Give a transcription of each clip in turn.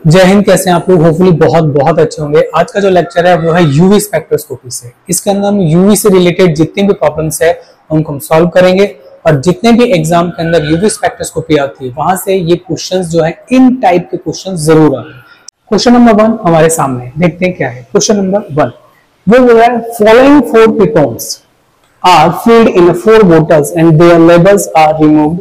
जय हिंद। कैसे हैं आप लोग? होपफुली बहुत बहुत अच्छे होंगे। आज का जो लेक्चर है वो है यूवी स्पेक्ट्रोस्कोपी से। इसके अंदर हम यूवी से रिलेटेड जितनी भी प्रॉब्लम्स है उनको हम सॉल्व करेंगे और जितने भी एग्जाम के अंदर यूवी स्पेक्ट्रोस्कोपी आती है वहां से ये क्वेश्चंस जो है इन टाइप के क्वेश्चन जरूर आते हैं। क्वेश्चन नंबर 1 हमारे सामने, देखते हैं क्या है। क्वेश्चन नंबर 1 वो बोल रहा है following 4 ketones are filled in 4 bottles and their labels are removed.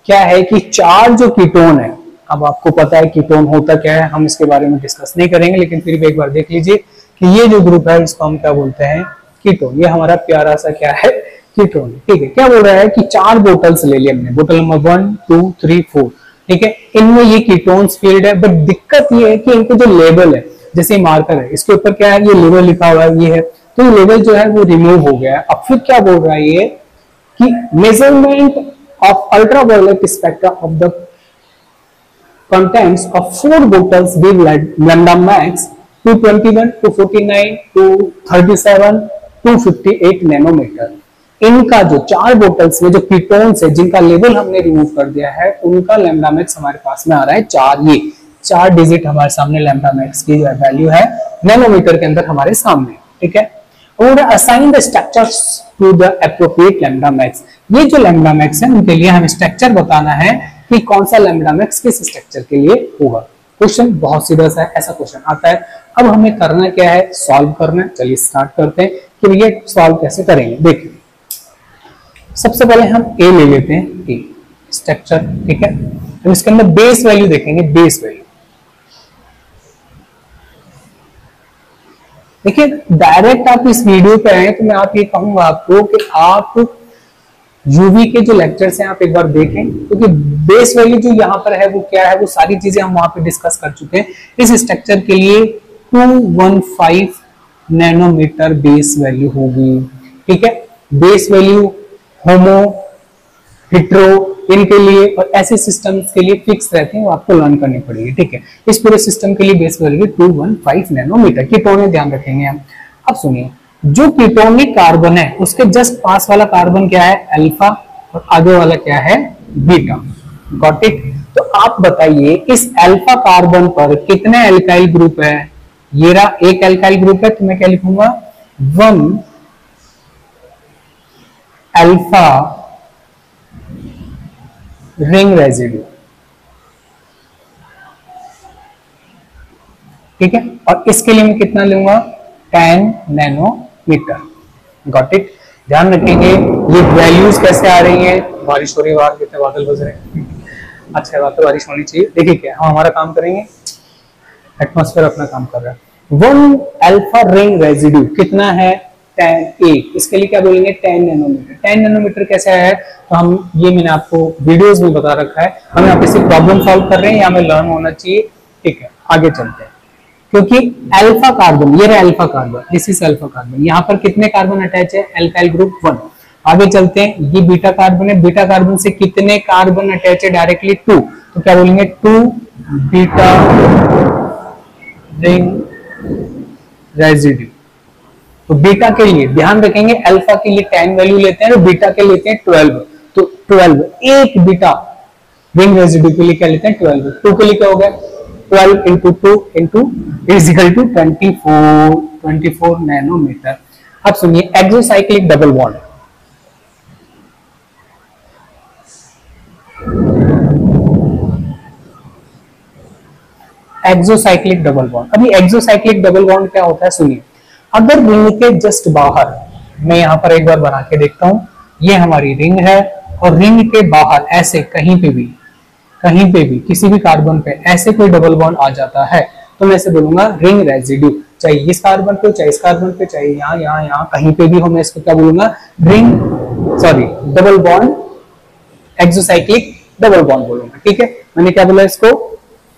क्या है कि 4 जो कीटोन है, अब आपको पता है कीटोन होता क्या है, हम इसके बारे में डिस्कस नहीं करेंगे, लेकिन फिर भी एक बार देख लीजिए कि ये जो ग्रुप है इसको हम क्या बोलते हैं, कीटोन। ये हमारा प्यारा सा क्या है, कीटोन। ठीक है, क्या बोल रहा है कि 4 बोटल्स ले लिए हमने, बोतल नंबर 1 2 3 4। ठीक है, इनमें ये कीटोन्स फील्ड है, बट दिक्कत ये है कि इनको जो लेबल है, जैसे मार्कर है, इसके ऊपर क्या है, ये लेबल लिखा हुआ है, ये है, तो ये लेबल जो है वो रिमूव हो गया है। अब फिर क्या बोल रहा है ये कि measurement of ultraviolet spectra of the contents of 4 bottles give lambda max 221 249 237 258 nanometre. इनका जो 4 बोटल्स में जो कीटोन्स है जिनका लेवल हमने रिमूव कर दिया है उनका लैम्डा मैक्स हमारे पास में आ रहा है 4। ये 4 डिजिट हमारे सामने लैम्डा मैक्स की वैल्यू है नैनोमीटर के अंदर हमारे सामने। ठीक है, और assign the structures to the appropriate lambda max. ये जो लैम्डा मैक्स है उनके लिए हमें स्ट्रक्चर बताना है कि कौन सा लैम्डा मैक्स किस स्ट्रक्चर के लिए होगा। क्वेश्चन बहुत सीधा सा है, ऐसा क्वेश्चन आता है। अब हमें करना क्या है, सॉल्व करना है। चलिए स्टार्ट करते हैं कि ये सॉल्व कैसे करेंगे। देखिए, सबसे पहले हम ए ले लेते हैं, ए स्ट्रक्चर। ठीक है, तो इसके अंदर बेस वैल्यू देखेंगे, बेस वैल्यू। देखिए, डायरेक्ट आप इस वीडियो पे आए तो मैं आप ये कहूंगा आपको कि आप यूवी के जो लेक्चर्स हैं आप एक बार देखें, क्योंकि बेस वैल्यू जो यहाँ पर है वो क्या है, वो सारी चीजें हम वहां पे डिस्कस कर चुके हैं। इस स्ट्रक्चर के लिए 215 नैनोमीटर बेस वैल्यू होगी। ठीक है, बेस वैल्यू होमो हिट्रो इनके लिए और ऐसे सिस्टम्स के लिए फिक्स रहते हैं, वो आपको लर्न करनी पड़ेगी। ठीक है, इस पूरे सिस्टम के लिए बेस वैल्यू 215 नैनोमीटर। कीटोन ध्यान रखेंगे हम। अब सुनिए, जो कीटोनिक कार्बन है उसके जस्ट पास वाला कार्बन क्या है, अल्फा, और आगे वाला क्या है, बीटा। Got it. तो आप बताइए इस अल्फा कार्बन पर कितने एल्काइल ग्रुप है। ये रहा एक एल्काइल ग्रुप है, तो मैं क्या लिखूंगा, 1 अल्फा रिंग रेजिड्यू। ठीक है, और इसके लिए मैं कितना लूंगा, 10 नैनोमीटर। Got it. ध्यान रखेंगे ये वैल्यूज कैसे आ रही हैं। बारिश हो रही है बाहर, कितने बादल बज रहे हैं। अच्छा बात है, बारिश होनी चाहिए। देखिए क्या हम हमारा काम करेंगे, एटमॉस्फेयर अपना काम कर रहा है। 1 अल्फा रिंग रेजिड्यू कितना है, 10 ए। इसके लिए क्या बोलेंगे, 10 नैनोमीटर। 10 नैनोमीटर कैसे है, तो हम ये मैंने आपको वीडियोस में बता रखा है। हम यहाँ पे सिर्फ प्रॉब्लम सॉल्व कर रहे हैं, यहाँ में लर्न होना चाहिए। ठीक है, आगे चलते हैं। क्योंकि अल्फा कार्बन, ये रहा alpha carbon, this is alpha carbon. यहाँ पर कितने कार्बन अटैच है, एल्काइल ग्रुप 1। आगे चलते हैं, ये बीटा कार्बन है, बीटा कार्बन से कितने कार्बन अटैच है, डायरेक्टली 2। तो क्या बोलेंगे, 2 बीटा रिंग रेजिड्यू। तो बीटा के लिए ध्यान रखेंगे, अल्फा के लिए 10 वैल्यू लेते हैं, तो बीटा के लेते हैं 12। तो 12 एक बीटा रिंग रेजिड्यू के लिए क्या लेते हैं, 12। 2 के लिए क्या हो गया, 12 into 2 into is equal to 24 nanometre. अब सुनिए, exocyclic double bond. Exocyclic double bond, अभी एक्सोसाइक्लिक डबल बॉन्ड क्या होता है सुनिए। अगर रिंग के जस्ट बाहर, मैं यहां पर एक बार बना के देखता हूं, ये हमारी रिंग है और रिंग के बाहर ऐसे कहीं पे भी किसी भी कार्बन पे ऐसे कोई डबल बॉन्ड आ जाता है तो मैं इसे बोलूंगा रिंग रेजिड्यू। चाहे इस कार्बन पे, चाहे इस कार्बन पे, चाहे यहाँ कहीं पे भी हो, मैं इसको क्या बोलूंगा, double bond, exocyclic double bond बोलूंगा। ठीक है, मैंने क्या बोला इसको,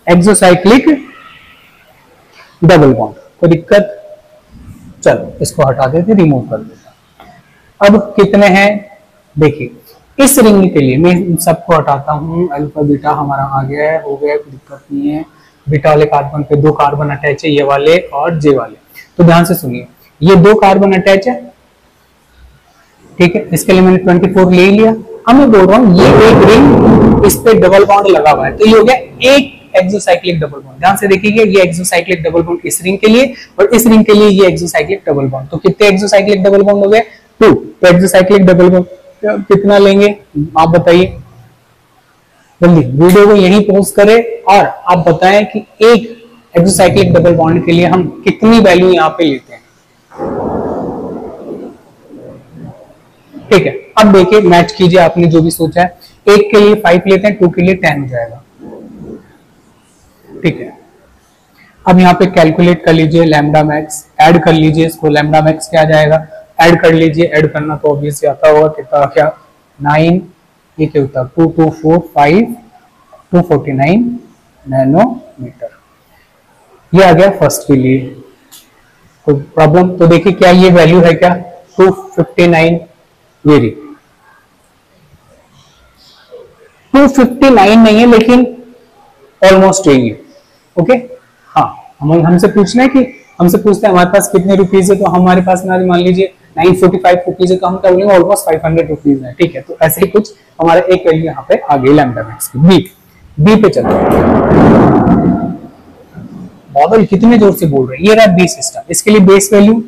एक्सोसाइक्लिक डबल बॉन्ड। कोई दिक्कत, चलो इसको हटा देते, रिमूव कर देता। अब कितने हैं, देखिए इस रिंग के लिए मैं सबको हटाता हूं, अल्फा बीटा हमारा आ गया है, हो गया, कोई दिक्कत नहीं है। बीटा वाले कार्बन पे 2 कार्बन अटैच है, ये वाले और जे वाले। तो ध्यान से सुनिए, ये 2 कार्बन अटैच है। ठीक है, इसके लिए मैंने 24 ले लिया। अब मैं बोल रहा हूं ये एक रिंग, इस पे डबल बॉन्ड लगा हुआ है, तो ये हो गया एक एक्सोसाइक्लिक डबल बॉन्ड। ध्यान से देखिए ये एक्सोसाइक्लिक डबल बॉन्ड इस रिंग के लिए और इस रिंग के लिए ये एक्सोसाइक्लिक डबल बॉन्ड। तो कितने एक्सोसाइक्लिक डबल बॉन्ड हो गए? 2। तो एक्सोसाइक्लिक डबल बॉन्ड कितना लेंगे आप बताइए जल्दी। वीडियो को यहीं पॉज करें और आप बताएं कि एक एक्सोसाइक्लिक डबल बॉन्ड के लिए हम कितनी वैल्यू यहाँ पे लेते हैं। ठीक है, अब देखिए मैच कीजिए आपने जो भी सोचा है। एक के लिए 5 लेते हैं, 2 के लिए 10 हो जाएगा। ठीक है, अब यहाँ पे कैलकुलेट कर लीजिए लैम्डा मैक्स, ऐड कर लीजिए इसको। लैम्डा मैक्स क्या आ जाएगा? ऐड कर लीजिए, ऐड करना तो ऑब्वियसली आता होगा। कितना क्या 9, ये क्या होता है 2245 249 नैनोमीटर। ये आ गया फर्स्ट के लिए। कोई प्रॉब्लम? तो देखिए क्या ये वैल्यू है क्या 259, ये रही 259 नहीं है लेकिन ऑलमोस्ट यही है। ओके हाँ, हमसे पूछना है कि हमसे पूछते हैं हमारे पास कितने रुपीज है, तो हमारे पास मान लीजिए 945 रुपीज है, तो हम क्या बोलेंगे ऑलमोस्ट 500 रुपीज है। ठीक है, तो ऐसे ही कुछ हमारा एक वैल्यू यहाँ पे आ गई लैम्डा मैक्स की। बी पे चलते हैं। मॉडल कितने जोर से बोल रहे हैं। ये रहा बी सिस्टम। इसके लिए बेस वैल्यू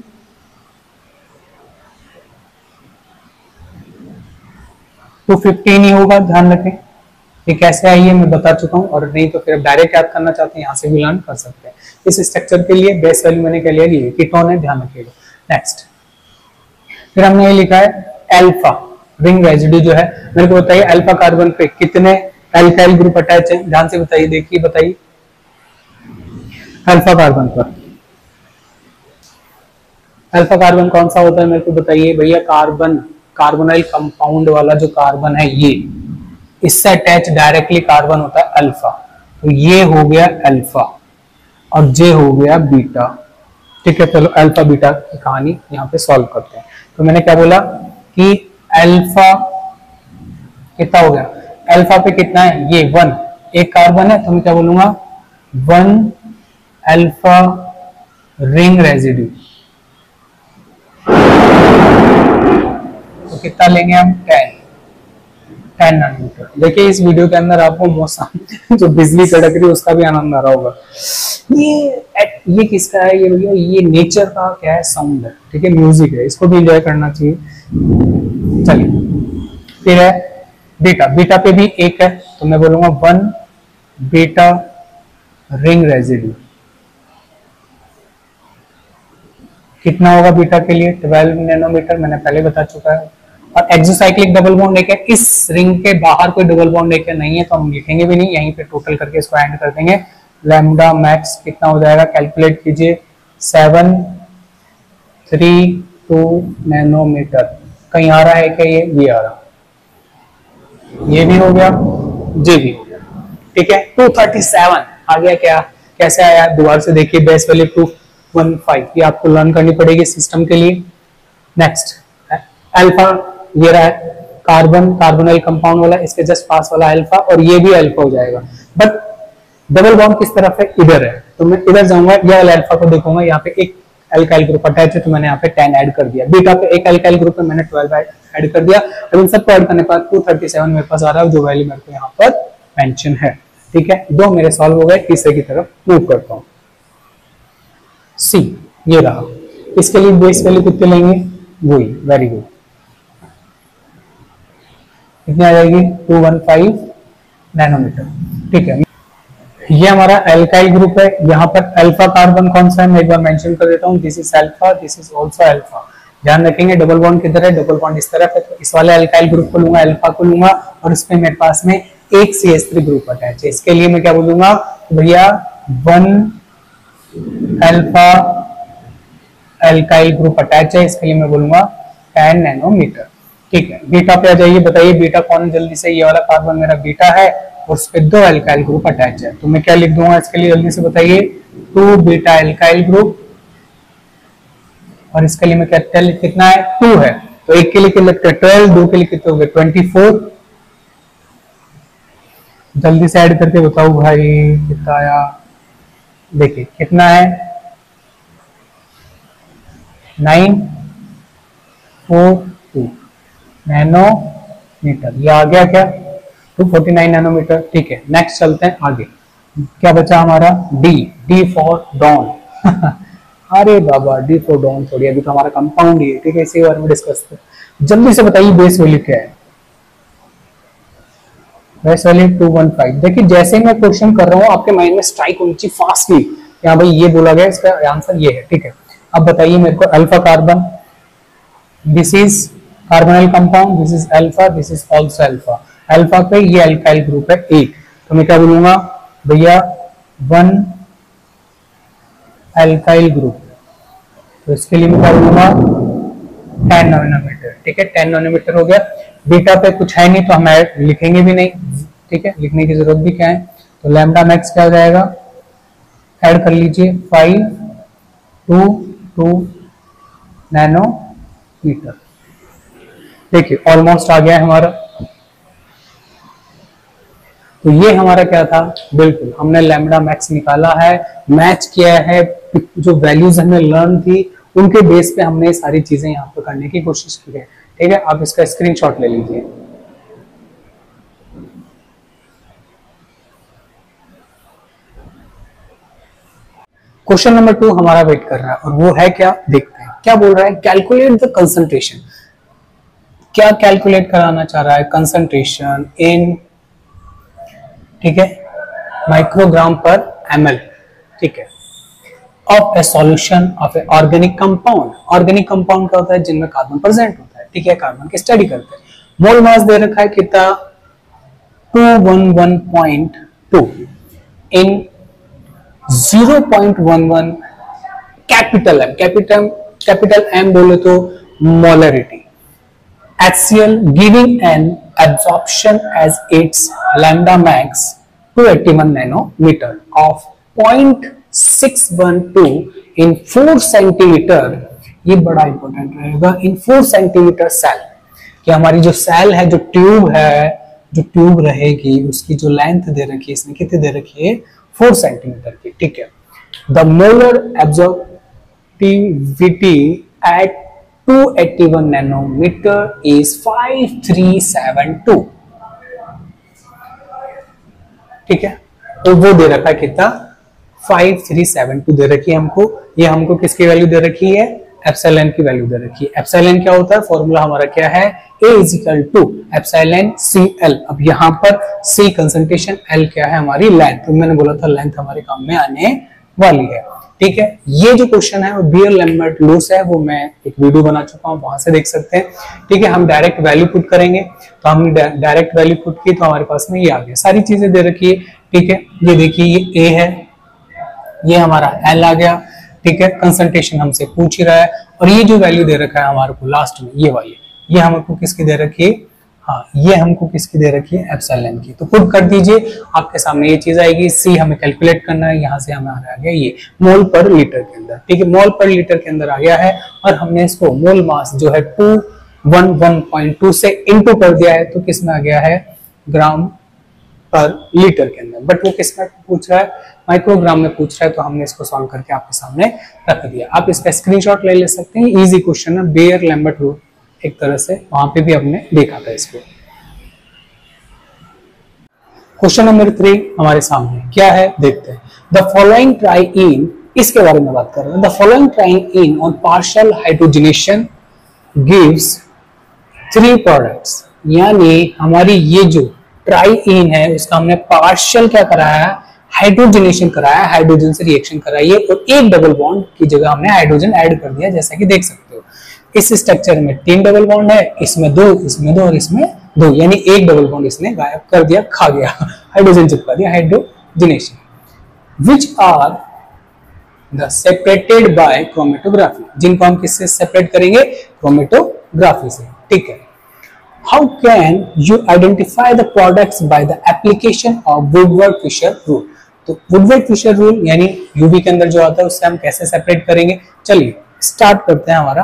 215 ही होगा, ध्यान रखें। ये कैसे आई है मैं बता चुका हूं, और नहीं तो फिर डायरेक्ट याद करना चाहते हैं यहाँ से भी लर्न कर सकते हैं। इस स्ट्रक्चर के लिए बेस वैल्यू मैंने क्या लिया, ये कीटोन है, ध्यान रखिएगा। नेक्स्ट फिर हमने ये लिखा है अल्फा रिंग रेजिड्यू जो है। मेरे को बताइए अल्फा कार्बन पे कितने अल्काइल ग्रुप अटैच है, ध्यान से बताइए, देखिए बताइए। अल्फा कार्बन पर अल्फा कार्बन कौन सा होता है मेरे को बताइए भैया। कार्बन, कार्बोनाइल कंपाउंड वाला जो कार्बन है ये, इससे अटैच डायरेक्टली कार्बन होता है अल्फा। तो ये हो गया अल्फा और जे हो गया बीटा। ठीक है, चलो अल्फा बीटा की कहानी यहाँ पे सॉल्व करते हैं। तो मैंने क्या बोला कि अल्फा कितना हो गया, अल्फा पे कितना है ये 1, एक कार्बन है, तो मैं क्या बोलूंगा 1 अल्फा रिंग रेजिड्यू। तो कितना लेंगे हम 10 नैनोमीटर। देखिए इस वीडियो के अंदर आपको मौसम जो बिजली कड़क रही है उसका भी आनंद आ रहा होगा। ये किसका है ये भैया, ये नेचर का क्या है साउंड है। ठीक है, म्यूजिक है, इसको भी एंजॉय करना चाहिए। चलिए फिर है बीटा। बीटा पे भी एक है, तो मैं बोलूंगा 1 बीटा रिंग रेजिड्यू। कितना होगा बीटा के लिए 12 नैनोमीटर, मैंने पहले बता चुका है। और एक्सोसाइक्लिक डबल बॉन्ड एक है, इस रिंग के बाहर कोई डबल बॉन्ड एक नहीं है, तो हम लिखेंगे भी नहीं, यहीं पे टोटल करके इसको एंड कर देंगे। लैम्डा मैक्स कितना हो जाएगा, कैलकुलेट कीजिए 732 नैनोमीटर। कहीं आ रहा है क्या ये आ रहा, ये भी हो गया, जी भी हो गया। ठीक है, 237 आ गया। क्या कैसे आया दोबारा से देखिए, बेस वैल्यू 215, ये आपको लर्न करनी पड़ेगी सिस्टम के लिए। नेक्स्ट अल्फा, ये रहा है कार्बन, कार्बोनाइल कंपाउंड वाला, इसके जस्ट पास वाला अल्फा, और ये भी अल्फा हो जाएगा। बट डबल बॉन्ड किस तरफ है, इधर है, तो मैं इधर जाऊंगा, ये वाला अल्फा को देखूंगा, यहाँ पे एक अल्काइल ग्रुप अटैच है, तो मैंने यहाँ पे 10 ऐड कर दिया। बीटा पे एक अल्काइल ग्रुप है, मैंने 12 ऐड कर दिया। अब इन सबको ऐड करने के बाद 237 मेरे पास आ रहा है, जो वैल्यू मेरे को यहाँ पर मेंशन है। ठीक है, दो मेरे सॉल्व हो गए, तीसरे की तरफ मूव करता हूँ। सी ये रहा, इसके लिए बेस वैल्यू कितने लेंगे, वही, वेरी गुड। कितनी आ जाएगी 215 नैनोमीटर। ठीक है, ये हमारा अल्काइल ग्रुप है। यहाँ पर अल्फा कार्बन कौन सा है मैं एक बार मेंशन कर देता हूँ, this is alpha, this is also alpha. ध्यान रखेंगे डबल बॉन्ड किधर है, डबल बॉन्ड इस तरफ है, तो इस वाले अल्काइल ग्रुप को लूंगा, अल्फा को लूंगा, और इसमें मेरे पास में एक CH3 ग्रुप अटैच है। इसके लिए मैं क्या बोलूंगा भैया 1 अल्फा अल्काइल ग्रुप अटैच है, इसके लिए मैं बोलूंगा 10 नैनोमीटर। ठीक है, बीटा पे आ जाइए, बताइए बीटा कौन है जल्दी से। ये वाला कार्बन मेरा बीटा है और उस पे 2 अल्काइल ग्रुप अटैच है, तो मैं क्या लिख दूंगा इसके लिए जल्दी से बताइए, 2 बीटा अल्काइल ग्रुप, और इसके लिए मैं कितना है 2 है, तो एक के लिए कितने 12, 2 के लिए कितने हो गए 24। जल्दी से ऐड करके बताओ भाई कितना आया, देखिए कितना है 942 नैनोमीटर। ये आ गया क्या 249 नैनोमीटर। ठीक है, नेक्स्ट चलते हैं आगे। क्या बचा हमारा डी, डी फॉर डॉन। अरे बाबा डी फॉर डॉन थोड़ी, अभी तो हमारा कंपाउंड ही है, ठीक है, इसी बारे में डिस्कस करते। जल्दी से बताइए बेस वैल्यू क्या है। Base value 215। देखिए जैसे ही मैं क्वेश्चन कर रहा हूँ आपके माइंड में स्ट्राइक होनी चाहिए फास्टली, क्या भाई ये बोला गया, इसका आंसर ये है, ठीक है। अब बताइए मेरे को, alpha carbon, this is carbonyl compound, this is alpha, this is also alpha. Alpha पे ये अल्काइल ग्रुप है 8, तो मैं क्या बोलूंगा भैया 1 अल्काइल ग्रुप, तो इसके लिए मैं क्या बोलूंगा 10 नैनोमीटर, ठीक है, 10 नैनोमीटर हो गया। बीटा पे कुछ है नहीं तो हम लिखेंगे भी नहीं, ठीक है, लिखने की जरूरत भी क्या है, तो लैम्डा मैक्स क्या हो जाएगा, ऐड कर लीजिए 522 नैनोमीटर। देखिए ऑलमोस्ट आ गया है हमारा। तो ये हमारा क्या था, बिल्कुल हमने लैम्डा मैक्स निकाला है, मैच किया है, जो वैल्यूज हमने लर्न थी उनके बेस पे हमने सारी चीजें यहाँ पे करने की कोशिश की है, ठीक है। आप इसका स्क्रीनशॉट ले लीजिए। क्वेश्चन नंबर 2 हमारा वेट कर रहा है और वो है क्या, देखते हैं क्या बोल रहा है। कैलकुलेट द कंसंट्रेशन, क्या कैलकुलेट कराना चाह रहा है, कंसंट्रेशन इन, ठीक है, माइक्रोग्राम पर ml, ठीक है, of A solution of A organic compound. Organic compound क्या होता है, जिनमें कार्बन प्रेजेंट होता है, ठीक है, कार्बन की स्टडी करते हैं। मोल मास दे रखा है कितना 211.2 इन 0.11 कैपिटल एम, कैपिटल एम बोले तो molarity. HCl giving an absorption as its lambda max 281 nanometer of 0.612 in 4 centimetre. ये बड़ा इंपॉर्टेंट रहेगा, इन 4 सेंटीमीटर सेल, कि हमारी जो सेल है, जो ट्यूब है, जो ट्यूब रहेगी उसकी जो लेंथ दे रखी है, इसमें कितनी दे रखी है 4 सेंटीमीटर की, ठीक है। The molar absorptivity at 281 nanometre is 5372, ठीक है। तो वो दे रखा है कितना 5372 दे रखी है हमको। ये हमको किसकी वैल्यू दे रखी है, एप्सिलॉन की वैल्यू दे रखी है। एप्सिलॉन क्या होता है, फॉर्मूला हमारा क्या है, A is equal to epsilon CL। अब यहाँ पर C कंसंट्रेशन, L क्या है हमारी लेंथ, तो मैंने बोला था लेंथ हमारे काम में आने वाली है, ठीक है। ये जो क्वेश्चन है वो बियर-लैम्बर्ट लॉस है, वो मैं एक वीडियो बना चुका हूँ, वहां से देख सकते हैं, ठीक है। हम डायरेक्ट वैल्यू पुट करेंगे, तो हमने डायरेक्ट वैल्यू पुट की तो हमारे पास में ये आ गया, सारी चीजें दे रखी है, ठीक है। ये देखिए ये A है, ये हमारा L आ गया, ठीक है। कंसंट्रेशन हमसे पूछ ही रहा है, और ये जो वैल्यू दे रखा है हमारे को लास्ट में ये वाली, ये हमको किसकी दे रखी है, हाँ ये हमको किसकी दे रखी है, एप्सिलॉन की। तो पुट कर दीजिए, आपके सामने ये चीज आएगी। C हमें कैलकुलेट करना है, यहाँ से हमें आ गया ये मोल पर लीटर के अंदर, ठीक है, मोल पर लीटर के अंदर आ गया है। और हमने इसको मोल मास जो है 211.2 से इंटू कर दिया है, तो किस में आ गया है, ग्राम पर लीटर के अंदर। बट वो किस में पूछ रहा है, माइक्रोग्राम में पूछ रहा है, तो हमने इसको सॉल्व करके आपके सामने रख दिया। आप इसका स्क्रीनशॉट ले सकते हैं, इजी क्वेश्चन है, बियर-लैम्बर्ट लॉ एक तरह से, वहां पे भी हमने देखा था इसको। क्वेश्चन नंबर 3 हमारे सामने क्या है, देखते हैं। द फॉलोइंग ट्राइइन, इसके बारे में बात कर रहे हैं। The following triene on partial hydrogenation gives 3 products, यानी हमारी ये जो ट्राइइन है उसका हमने पार्शियल क्या कराया है, हाइड्रोजनेशन कराया, हाइड्रोजन से रिएक्शन कराई है, और एक डबल बॉन्ड की जगह हमने हाइड्रोजन ऐड कर दिया, जैसा कि देख सकते हो। इस स्ट्रक्चर में 3 डबल बॉन्ड है, इसमें 2, इसमें 2 और इसमें 2, यानी एक डबल बॉन्ड इसने गायब कर दिया, खा गया, हाइड्रोजन चिपका दिया, hydrogenation. Which are the separated by chromatography, जिनको हम किससे सेपरेट करेंगे, क्रोमेटोग्राफी से, ठीक है। How can you identify the products by the application of Woodward-Fisher rule? तो Woodward-Fisher rule यानी UV के अंदर जो आता है उससे हम कैसे सेपरेट करेंगे। चलिए स्टार्ट करते हैं हमारा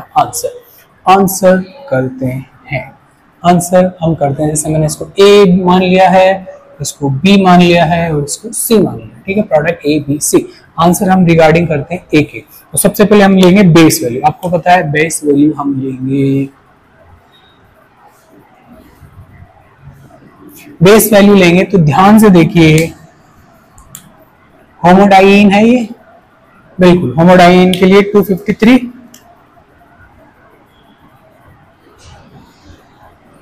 आंसर करते हैं। आंसर हम करते हैं, जैसे मैंने इसको A मान लिया है, इसको B मान लिया है और इसको C मान लिया, ठीक है। Product A B C, answer हम रिगार्डिंग करते हैं A के। तो सबसे पहले हम लेंगे बेस वैल्यू, आपको पता है बेस वैल्यू हम लेंगे, बेस वैल्यू लेंगे, तो ध्यान से देखिए होमोडाइन है ये, बिल्कुल होमोडाइन के लिए 253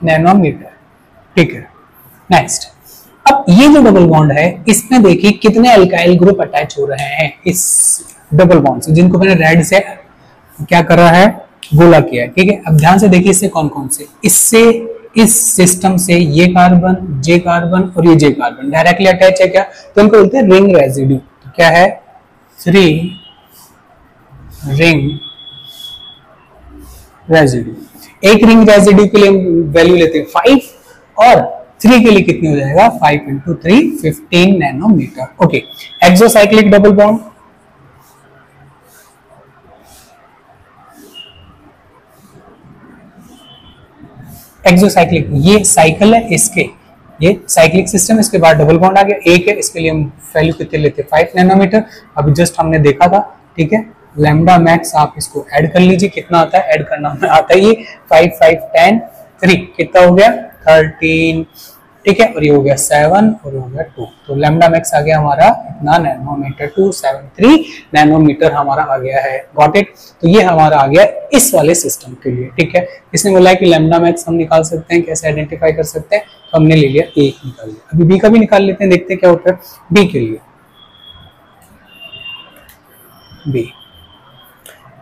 नैनोमीटर। ठीक है, नेक्स्ट। अब ये जो डबल बॉन्ड है इसमें देखिए कितने अल्काइल ग्रुप अटैच हो रहे हैं इस डबल बॉन्ड से, जिनको मैंने रेड से क्या कर रहा है, गोला किया है। ठीक है, अब ध्यान से देखिए इससे कौन कौन से, इससे इस सिस्टम से ये कार्बन, जे कार्बन और ये जे कार्बन डायरेक्टली अटैच है क्या, तो इनको बोलते हैं रिंग रेजिड्यू। तो क्या है, 3 रिंग रेजिड्यू। एक रिंग रेजिड्यू के लिए वैल्यू लेते हैं 5 और 3 के लिए कितनी हो जाएगा, 5 × 3 15 nanometre. Okay, exocyclic double bond, exocyclic ये साइकिल है, इसके ये साइक्लिक सिस्टम, इसके बाद डबल बॉन्ड आ गया, एक है, इसके लिए हम वैल्यू कितने लेते हैं 5 नैनोमीटर। अभी जस्ट हमने देखा था। ठीक है, लैम्डा मैक्स आप इसको ऐड कर लीजिए, कितना आता है, ऐड करना हमें आता है ये 5 5 10 3 कितना हो गया 13। ठीक है, और ये हो गया 7 और हो गया 2, तो लैम्डा मैक्स आ गया हमारा इतना नैनोमीटर, 273 नैनोमीटर हमारा आ गया है। Got it. तो ये हमारा आ गया इस वाले सिस्टम के लिए। ठीक है, इसने बोला है कि लैम्डा मैक्स हम निकाल सकते हैं, कैसे आइडेंटिफाई कर सकते हैं, तो हमने ले लिया ए निकाल लिया। अभी बी का भी निकाल लेते हैं, देखते हैं क्या होता है बी के लिए। बी,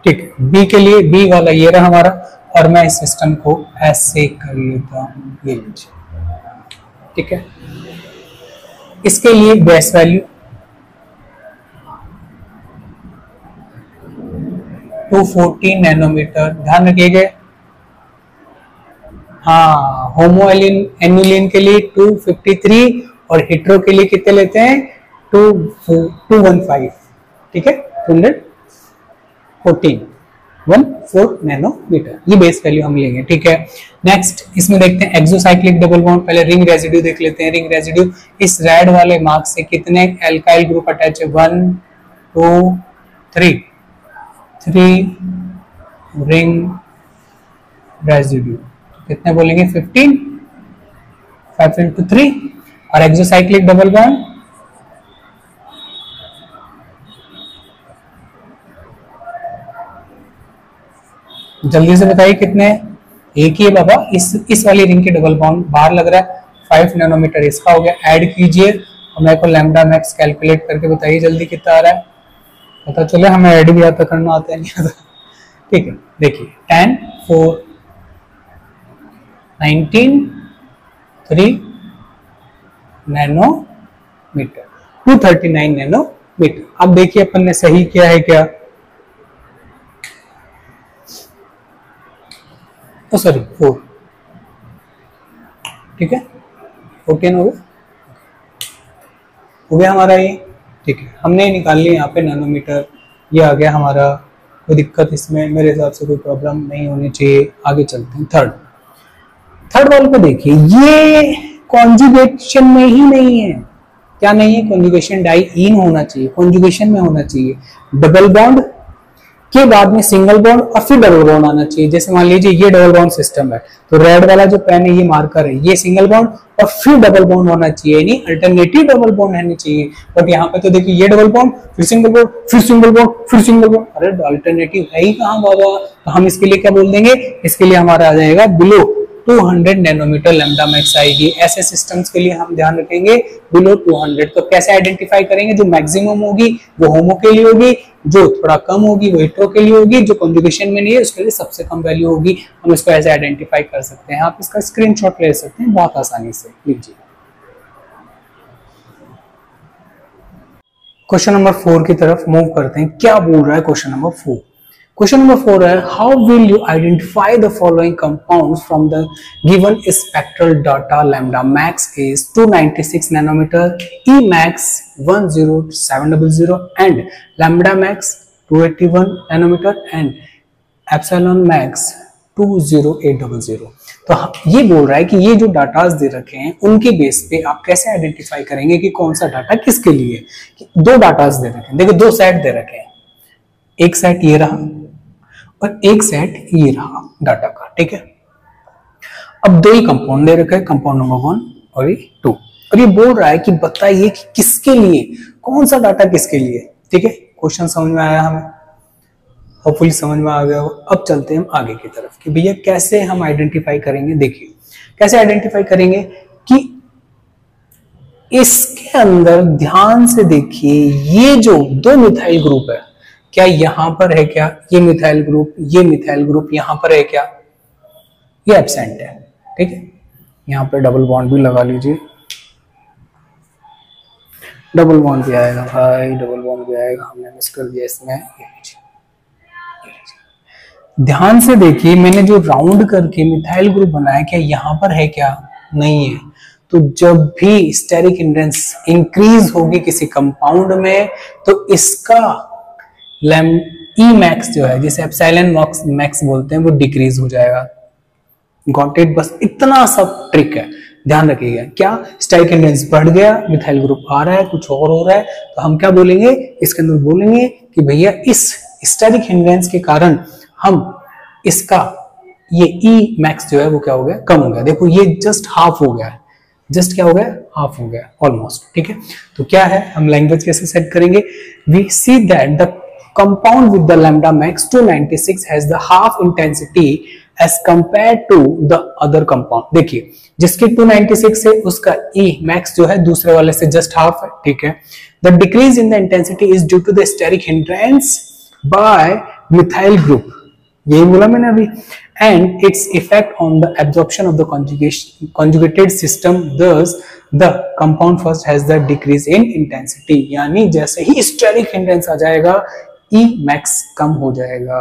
ठीक है, बी के लिए बी वाला ये रहा हमारा, और मैं इस सिस्टम को ऐसे कर लेता हूं, ये लीजिए। ठीक है, इसके लिए बेस वैल्यू 214 नैनोमीटर, ध्यान रखिएगा। हाँ, होमो एनुलिन के लिए 253 और हिट्रो के लिए कितने लेते हैं 215। ठीक है, 214 नैनोमीटर, ये बेस वैल्यू हम लेंगे। ठीक है, नेक्स्ट इसमें देखते हैं एक्सोसाइक्लिक डबल बॉन्ड। पहले रिंग रेजिड्यू देख लेते हैं। रिंग रेजिड्यू इस रेड वाले मार्क से कितने एल्काइल ग्रुप अटैच है, 1 2 3 रिंग रेजिड्यू, कितने बोलेंगे 15, 5 × 3। और एक्सोसाइक्लिक डबल बॉन्ड जल्दी से बताइए कितने, एक ही है बाबा। इस वाली रिंग के डबल बॉन्ड बाहर लग रहा है 5 नैनोमीटर, इसका हो गया। ऐड कीजिए और मेरे को लैम्डा मैक्स कैलकुलेट करके बताइए जल्दी कितना आ रहा है, पता चले। हमें ऐड भी आता करना, आता है नहीं आता। ठीक है, देखिए 10 4 19 3 नैनोमीटर, 239 नैनोमीटर। अब देखिए अपन ने सही किया है क्या, तो सॉरी 4, ठीक है 14 हो गया हमारा ये। ठीक है, हमने निकाल लिया यहाँ पे नैनोमीटर, ये आ गया हमारा। कोई दिक्कत इसमें मेरे हिसाब से कोई प्रॉब्लम नहीं होनी चाहिए। आगे चलते हैं थर्ड वाले पे देखिए, ये कॉन्जुगेशन में ही नहीं है। क्या नहीं है, कॉन्जुगेशन डाई इन होना चाहिए, कॉन्जुगेशन में होना चाहिए। डबल बॉन्ड के बाद में सिंगल बॉन्ड और फिर डबल बॉन्ड आना चाहिए। जैसे मान लीजिए ये डबल बॉन्ड सिस्टम है, तो रेड वाला जो पेन है ये मार्कर है, ये सिंगल बॉन्ड और फिर डबल बॉन्ड होना चाहिए, यानी अल्टरनेटिव डबल बॉन्ड होनी चाहिए। बट यहाँ पे तो देखिए ये डबल बॉन्ड, फिर सिंगल बॉन्ड, फिर सिंगल बॉन्ड, फिर सिंगल बॉन्ड। अरे अल्टरनेटिव है ही कहाँ बाबा, तो हम इसके लिए क्या बोल देंगे, इसके लिए हमारा आ जाएगा बिलो 200 नैनोमीटर लैम्डा मैक्स आएगी। ऐसे सिस्टम्स के लिए हम ध्यान रखेंगे बिलो 200। तो कैसे आइडेंटिफाई करेंगे, जो मैक्सिमम होगी वो होमो के लिए होगी, जो थोड़ा कम होगी वो हेटेरो के लिए होगी, जो कॉन्जुगेशन में नहीं है उसके लिए सबसे कम वैल्यू होगी। हम इसको ऐसे आइडेंटिफाई कर सकते हैं। आप इसका स्क्रीनशॉट ले सकते हैं बहुत आसानी से। लीजिए क्वेश्चन नंबर 4 की तरफ मूव करते हैं। क्या बोल रहा है क्वेश्चन नंबर 4? क्वेश्चन नंबर 4 है, how will you identify the following compounds from the given spectral data. Lambda max is 296 nanometer, E max 10700 and lambda max 281 nanometer and epsilon max 20800। तो ये बोल रहा है कि ये जो डाटास दे रखे हैं उनके बेस पे आप कैसे आइडेंटिफाई करेंगे कि कौन सा डाटा किसके लिए। दो डाटास दे रखे हैं, देखो दो सेट दे रखे हैं, एक सेट ये रहा और एक सेट ये रहा डाटा का। ठीक है, अब दो ही कंपाउंड दे रखा है, कंपाउंड नंबर 1 और 2, और ये बोल रहा है कि बताइए कि किसके लिए कौन सा डाटा किसके लिए। ठीक है, क्वेश्चन समझ में आया हमें, होपफुली समझ में आ गया हो। अब चलते हैं हम आगे की तरफ कि भैया कैसे हम आइडेंटिफाई करेंगे। देखिए कैसे आइडेंटिफाई करेंगे कि इसके अंदर ध्यान से देखिए, ये जो दो मिथाइल ग्रुप है, क्या यहां पर है क्या, ये मिथाइल ग्रुप, ये मिथाइल ग्रुप यहां पर है क्या, ये एब्सेंट है। ठीक है, यहां पर डबल बॉन्ड भी लगा लीजिए, डबल बॉन्ड भी आएगा भाई, डबल बॉन्ड भी आएगा, हमने मिस कर दिया इसमें। ध्यान से देखिए, मैंने जो राउंड करके मिथाइल ग्रुप बनाया, क्या यहां पर है क्या, नहीं है। तो जब भी स्टेरिक हिंड्रेंस इंक्रीज होगी किसी कंपाउंड में, तो इसका ई मैक्स जो है, जिसे एप्सिलॉन मैक्स बोलते हैं, वो डिक्रीज हो जाएगा। गॉट इट, बस इतना सब ट्रिक है, ध्यान रखिएगा। क्या स्टेरिक हिंड्रेंस बढ़ गया, मिथाइल ग्रुप आ रहा है, कुछ और हो रहा है, तो हम क्या बोलेंगे, इसके अंदर बोलेंगे कि भैया इस स्टेरिक हिंड्रेंस के कारण हम इसका ये ई मैक्स जो है वो क्या हो गया, कम हो गया। देखो ये जस्ट हाफ हो गया है, जस्ट क्या हो गया, हाफ हो गया ऑलमोस्ट। ठीक है, तो क्या है, हम लैंग्वेज कैसे सेट करेंगे, we see that the compound with the lambda max 296 has the half intensity as compare to the other compound. देखिए जिसकी 296 है उसका ई मैक्स जो है दूसरे वाले से जस्ट हाफ है। ठीक है, the decrease in the intensity is due to the steric hindrance by methyl group, यही बोला मैंने अभी, and its effect on the absorption of the conjugated system, thus the compound first has the decrease in intensity। यानी जैसे ही steric hindrance आ जाएगा, E max कम हो जाएगा।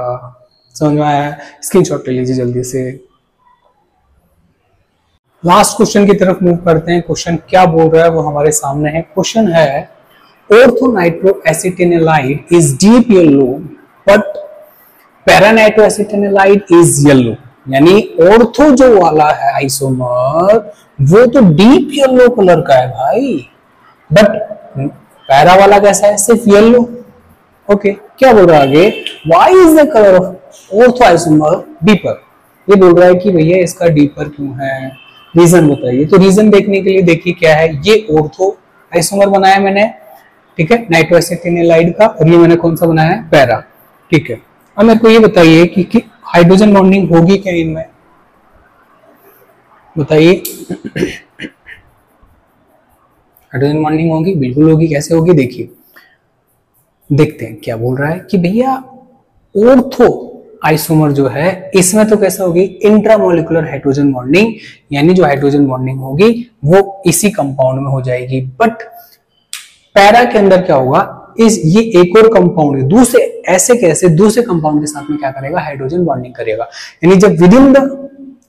समझ में आया, स्क्रीनशॉट ले लीजिए जल्दी से। लास्ट क्वेश्चन की तरफ मूव करते हैं। क्वेश्चन क्या बोल रहा है वो हमारे सामने है। क्वेश्चन है orthonitroacetanilide is deep yellow but paranitroacetanilide is yellow. यानी ऑर्थो जो वाला है आइसोमर वो तो डीप येलो कलर का है भाई, बट पैरा वाला कैसा है, सिर्फ येलो। ओके, क्या बोल रहा है आगे, why is the colour of ortho isomer deeper. ये बोल रहा है कि भैया इसका डीपर क्यों है, रीजन बताइए। तो रीजन देखने के लिए देखिए क्या है, ये ऑर्थो आइसोमर बनाया मैंने, ठीक है, नाइट्रोएसिटिनिलाइड का, और ये मैंने कौन सा बनाया है, पैरा। ठीक है, अब मेरे को ये बताइए कि हाइड्रोजन बॉन्डिंग होगी क्या इनमें, बताइए। हाइड्रोजन बॉन्डिंग होगी, बिल्कुल होगी। कैसे होगी, देखिए देखते हैं क्या बोल रहा है कि भैया ऑर्थो आइसोमर जो है इसमें तो कैसा होगी, इंट्रामोलिकुलर हाइड्रोजन बॉन्डिंग, यानी जो हाइड्रोजन बॉन्डिंग होगी वो इसी कंपाउंड में हो जाएगी। बट पैरा के अंदर क्या होगा, ये एक और कंपाउंड है, दूसरे ऐसे कैसे दूसरे कंपाउंड के साथ में क्या करेगा, हाइड्रोजन बॉन्डिंग करेगा। यानी जब विद इन द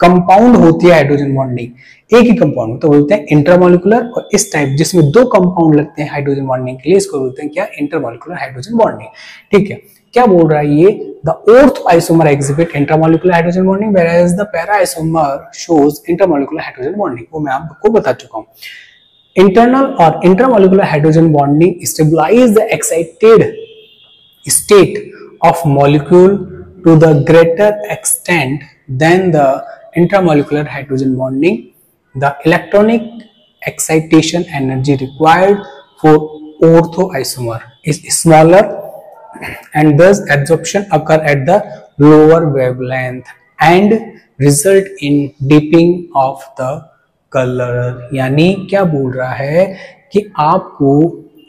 कंपाउंड होती है हाइड्रोजन बॉन्डिंग एक ही कंपाउंड में, तो बोलते हैं इंटरमोलिकुलर। और इस टाइप जिसमें दो कंपाउंड लगते हैं हाइड्रोजन बॉन्डिंग के लिए, इसको बोलते हैं क्या, इंटरमोलिकुलर हाइड्रोजन बॉन्डिंग। ठीक है, क्या बोल रहा है ये, the ortho isomer exhibit intermolecular hydrogen bonding whereas the para isomer shows intermolecular hydrogen bonding. वो मैं आपको बता चुका हूं। Internal or intramolecular hydrogen bonding stabilize the excited state of molecule to the greater extent than the intramolecular hydrogen bonding. The electronic excitation energy required for orthoisomer is smaller and thus absorption occur at the lower wavelength and result in dipping of the colour. यानी क्या बोल रहा है कि आपको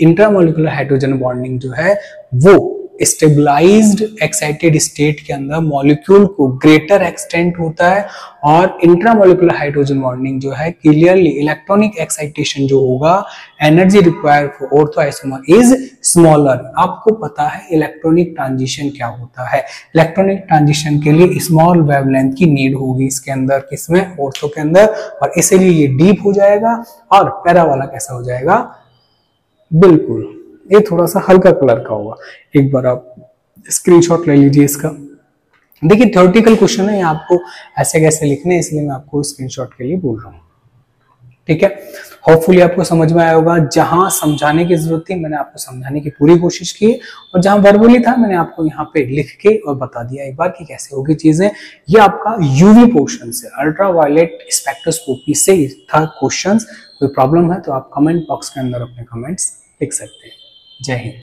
intramolecular hydrogen bonding जो है वो स्टेबलाइज्ड एक्साइटेड स्टेट के अंदर मॉलिक्यूल को ग्रेटर एक्सटेंट होता है, और इंट्रामोलिकुलर हाइड्रोजन बॉन्डिंग जो है क्लियरली इलेक्ट्रॉनिक एक्साइटेशन जो होगा, energy required for ortho isomer is smaller. आपको पता है इलेक्ट्रॉनिक ट्रांजिशन क्या होता है, इलेक्ट्रॉनिक ट्रांजिशन के लिए स्मॉल वेवलेंथ की नीड होगी इसके अंदर, किसमें, ऑर्थो के अंदर, और इसीलिए ये डीप हो जाएगा। और पैरा वाला कैसा हो जाएगा, बिल्कुल ये थोड़ा सा हल्का कलर का होगा। एक बार आप स्क्रीनशॉट ले लीजिए इसका। देखिए थ्योरेटिकल क्वेश्चन है, आपको ऐसे कैसे लिखने हैं, इसलिए मैं आपको स्क्रीनशॉट के लिए बोल रहा हूँ। ठीक है, होपफुली आपको समझ में आया होगा। जहां समझाने की जरूरत थी मैंने आपको समझाने की पूरी कोशिश की, और जहां वर्बली था मैंने आपको यहाँ पे लिख के और बता दिया एक बार कि कैसे होगी चीजें। ये आपका यूवी पोर्शन से, अल्ट्रावायलेट स्पेक्ट्रोस्कोपी से था क्वेश्चन। कोई प्रॉब्लम है तो आप कमेंट बॉक्स के अंदर अपने कमेंट्स लिख सकते हैं। जय हिंद।